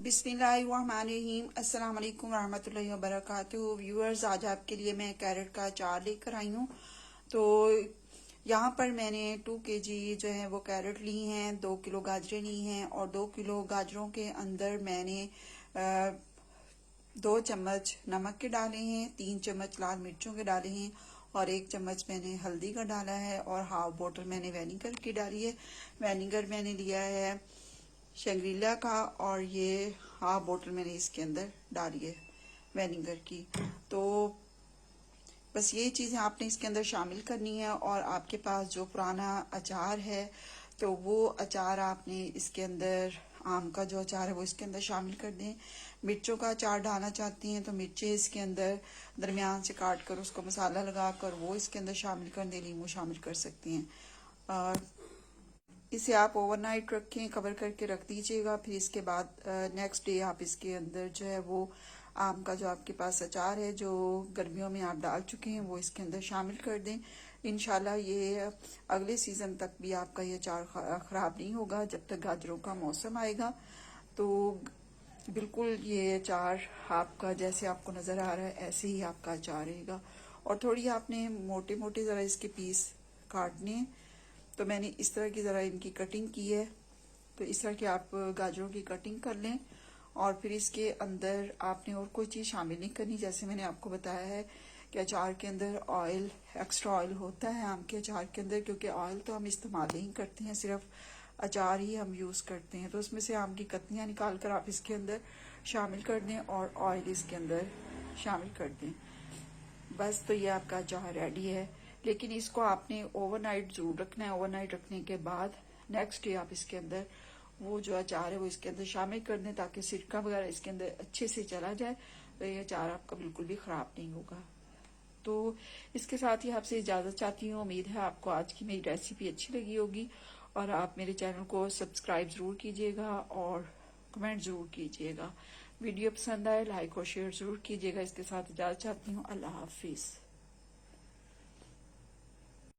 बिस्मिल्लाहिर्रहमानिर्रहीम। अस्सलाम वालेकुम रहमतुल्लाहि व बरकातुहू। व्यूअर्स, आज आपके लिए मैं कैरेट का अचार लेकर आई हूँ। तो यहाँ पर मैंने 2 kg जो है वो कैरेट ली हैं, 2 किलो गाजरें ली हैं और 2 किलो गाजरों के अंदर मैंने 2 चम्मच नमक के डाले हैं, 3 चम्मच लाल मिर्चों के डाले हैं और 1 चम्मच मैंने हल्दी का डाला है और हाफ बोतल मैंने विनेगर की डाली है। विनेगर मैंने लिया है शंग्रीला का और ये हाफ बोतल मैंने इसके अंदर डाली है विनेगर की। तो बस ये चीज़ें आपने इसके अंदर शामिल करनी है और आपके पास जो पुराना अचार है तो वो अचार आपने इसके अंदर, आम का जो अचार है वो इसके अंदर शामिल कर दें। मिर्चों का अचार डालना चाहती हैं तो मिर्चें इसके अंदर दरमियान से काट कर उसको मसाला लगा कर वो इसके अंदर शामिल कर दें, नींबू शामिल कर सकती हैं। और इसे आप ओवरनाइट रखें, कवर करके रख दीजिएगा। फिर इसके बाद नेक्स्ट डे आप इसके अंदर जो है वो आम का जो आपके पास अचार है जो गर्मियों में आप डाल चुके हैं वो इसके अंदर शामिल कर दें। इंशाल्लाह ये अगले सीज़न तक भी आपका ये अचार ख़राब नहीं होगा जब तक गाजरों का मौसम आएगा। तो बिल्कुल ये अचार आपका जैसे आपको नज़र आ रहा है ऐसे ही आपका अचार रहेगा। और थोड़ी आपने मोटे मोटे ज़रा इसके पीस काटने, तो मैंने इस तरह की ज़रा इनकी कटिंग की है। तो इस तरह की आप गाजरों की कटिंग कर लें और फिर इसके अंदर आपने और कोई चीज़ शामिल नहीं करनी। जैसे मैंने आपको बताया है कि अचार के अंदर ऑयल, एक्स्ट्रा ऑयल होता है आम के अचार के अंदर, क्योंकि ऑयल तो हम इस्तेमाल नहीं करते हैं, सिर्फ अचार ही हम यूज़ करते हैं। तो उसमें से आम की कतलियाँ निकाल कर आप इसके अंदर शामिल कर दें और ऑयल इसके अंदर शामिल कर दें। बस तो ये आपका अचार रेडी है। लेकिन इसको आपने ओवरनाइट जरूर रखना है। ओवरनाइट रखने के बाद नेक्स्ट डे आप इसके अंदर वो जो अचार है वो इसके अंदर शामिल कर दें ताकि सिरका वगैरह इसके अंदर अच्छे से चला जाए, तो ये अचार आपका बिल्कुल भी ख़राब नहीं होगा। तो इसके साथ ही आपसे इजाज़त चाहती हूँ। उम्मीद है आपको आज की मेरी रेसिपी अच्छी लगी होगी और आप मेरे चैनल को सब्सक्राइब ज़रूर कीजिएगा और कमेंट ज़रूर कीजिएगा। वीडियो पसंद आए लाइक और शेयर ज़रूर कीजिएगा। इसके साथ इजाज़त चाहती हूँ। अल्लाह हाफिज़।